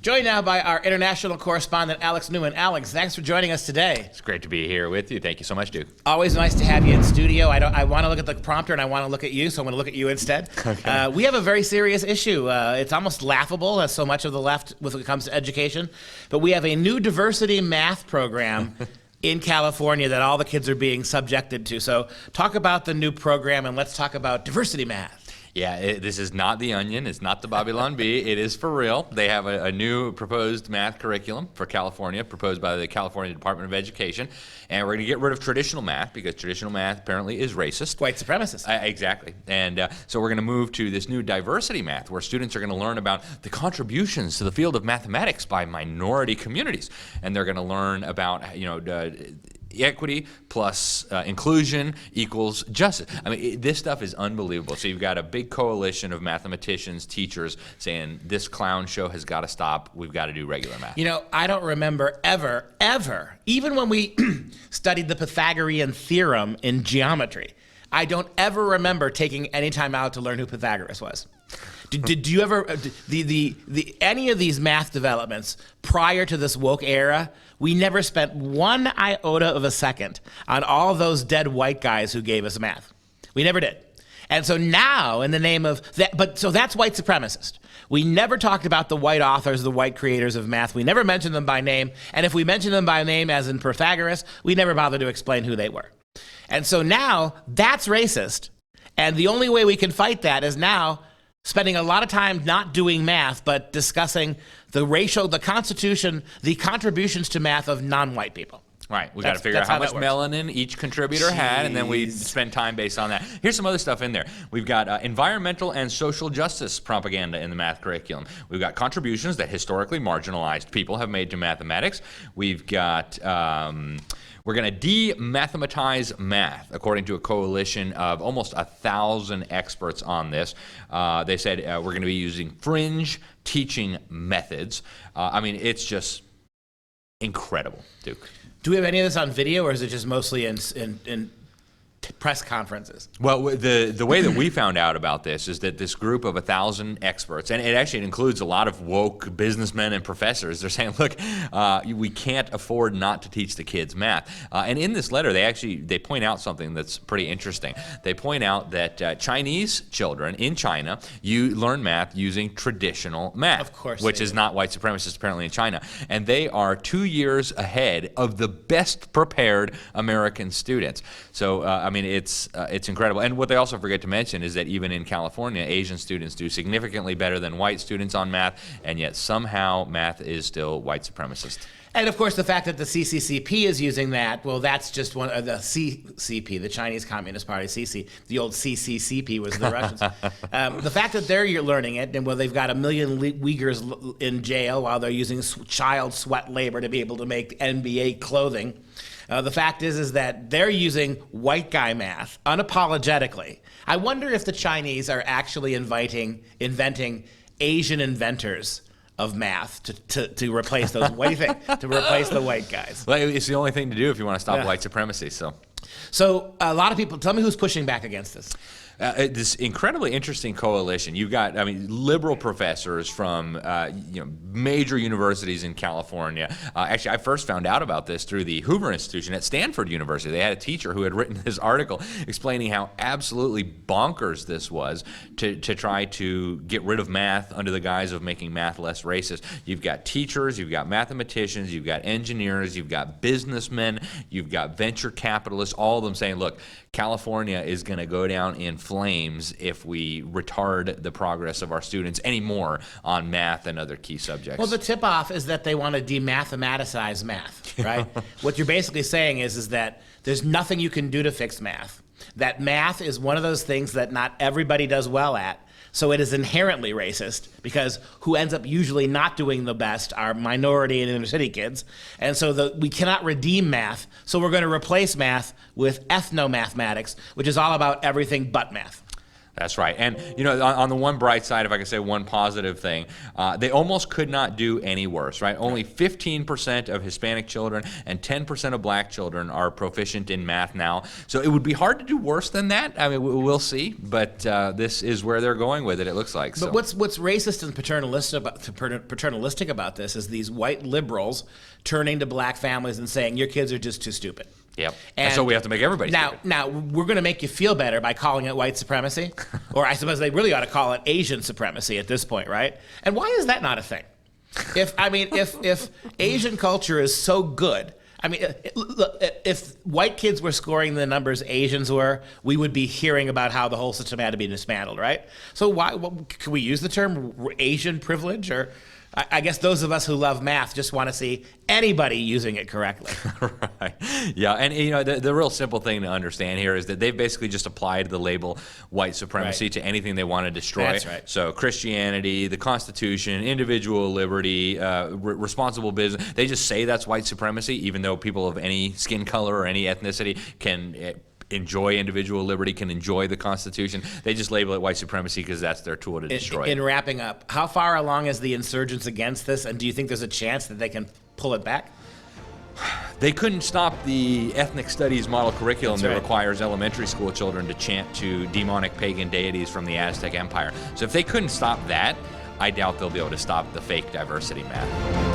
Joined now by our international correspondent, Alex Newman. Alex, thanks for joining us today. It's great to be here with you. Thank you so much, Duke. Always nice to have you in studio. I want to look at the prompter and I want to look at you, so I'm going to look at you instead. Okay. We have a very serious issue. It's almost laughable, as so much of the left when it comes to education. But we have a new diversity math program in California that all the kids are being subjected to. So talk about the new program and let's talk about diversity math. Yeah, this is not The Onion. It's not the Babylon Bee. It is for real. They have a new proposed math curriculum for California, proposed by the California Department of Education. And we're going to get rid of traditional math because traditional math apparently is racist. White supremacist. Exactly. And so we're going to move to this new diversity math where students are going to learn about the contributions to the field of mathematics by minority communities. And they're going to learn about, equity plus inclusion equals justice. I mean, this stuff is unbelievable. So you've got a big coalition of mathematicians, teachers saying this clown show has got to stop. We've got to do regular math. I don't remember ever, even when we studied the Pythagorean theorem in geometry, I don't ever remember taking any time out to learn who Pythagoras was. Did you ever, any of these math developments prior to this woke era, we never spent one iota of a second on all those dead white guys who gave us math. We never did. And so now, in the name of that, so that's white supremacist. We never talked about the white authors, the white creators of math. We never mentioned them by name. And if we mentioned them by name, as in Pythagoras, we never bothered to explain who they were. And so now, that's racist. And the only way we can fight that is now spending a lot of time not doing math, but discussing the Constitution, the contributions to math of non-white people. Right. We've got to figure out how much melanin each contributor had, and then we spend time based on that. Here's some other stuff in there. We've got environmental and social justice propaganda in the math curriculum. We've got contributions that historically marginalized people have made to mathematics. We've got... we're going to de-mathematize math, according to a coalition of almost 1,000 experts on this. They said we're going to be using fringe teaching methods. It's just incredible, Duke. Do we have any of this on video, or is it just mostly in press conferences? Well, the way that we found out about this is that this group of 1,000 experts, and it actually includes a lot of woke businessmen and professors, they're saying, look, we can't afford not to teach the kids math. And in this letter, they point out something that's pretty interesting. They point out that Chinese children in China, you learn math using traditional math, of course, which is not white supremacist apparently in China. And they are 2 years ahead of the best prepared American students. So, it's incredible. And what they also forget to mention is that even in California, Asian students do significantly better than white students on math, and yet somehow math is still white supremacist. And of course, the fact that the CCCP is using that, well, that's just one of the CCP, the Chinese Communist Party, CC. The old CCCP was the Russians. The fact that they're learning it, and they've got 1 million Uyghurs in jail while they're using child sweat labor to be able to make NBA clothing. The fact is that they're using white guy math unapologetically. I wonder if the Chinese are actually inventing Asian inventors of math to replace those. What do you think? To replace the white guys? Well, it's the only thing to do if you want to stop white supremacy. So a lot of people. Tell me who's pushing back against this. This incredibly interesting coalition. You've got, liberal professors from, major universities in California. Actually, I first found out about this through the Hoover Institution at Stanford University. They had a teacher who had written this article explaining how absolutely bonkers this was to try to get rid of math under the guise of making math less racist. You've got teachers, you've got mathematicians, you've got engineers, you've got businessmen, you've got venture capitalists, all of them saying, look, California is going to go down in flames if we retard the progress of our students anymore on math and other key subjects. Well, the tip-off is that they want to demathematicize math, right? What you're basically saying is that there's nothing you can do to fix math. That math is one of those things that not everybody does well at. So it is inherently racist because who ends up usually not doing the best are minority and inner city kids. And so we cannot redeem math. So we're going to replace math with ethno-mathematics, which is all about everything but math. That's right. And, you know, on the one bright side, if I can say one positive thing, they almost could not do any worse, right? Only 15% of Hispanic children and 10% of black children are proficient in math now. So it would be hard to do worse than that. I mean, we'll see. But this is where they're going with it looks like. But what's racist and paternalistic about this is these white liberals turning to black families and saying, your kids are just too stupid. Yep. And so we have to make everybody stupid. Now, we're going to make you feel better by calling it white supremacy. Or I suppose they really ought to call it Asian supremacy at this point, right? And why is that not a thing? If Asian culture is so good, I mean, if white kids were scoring the numbers Asians were, we would be hearing about how the whole system had to be dismantled, right? So can we use the term Asian privilege? Or I guess those of us who love math just want to see anybody using it correctly. Right. Yeah, and you know the real simple thing to understand here is that they've basically just applied the label white supremacy to anything they want to destroy. That's right. So Christianity, the Constitution, individual liberty, responsible business, they just say that's white supremacy, even though people of any skin color or any ethnicity can enjoy individual liberty, can enjoy the Constitution. They just label it white supremacy because that's their tool to destroy it. In wrapping up, how far along is the insurgents against this, and do you think there's a chance that they can pull it back? They couldn't stop the ethnic studies model curriculum That's that right. requires elementary school children to chant to demonic pagan deities from the Aztec Empire. So if they couldn't stop that, I doubt they'll be able to stop the fake diversity math.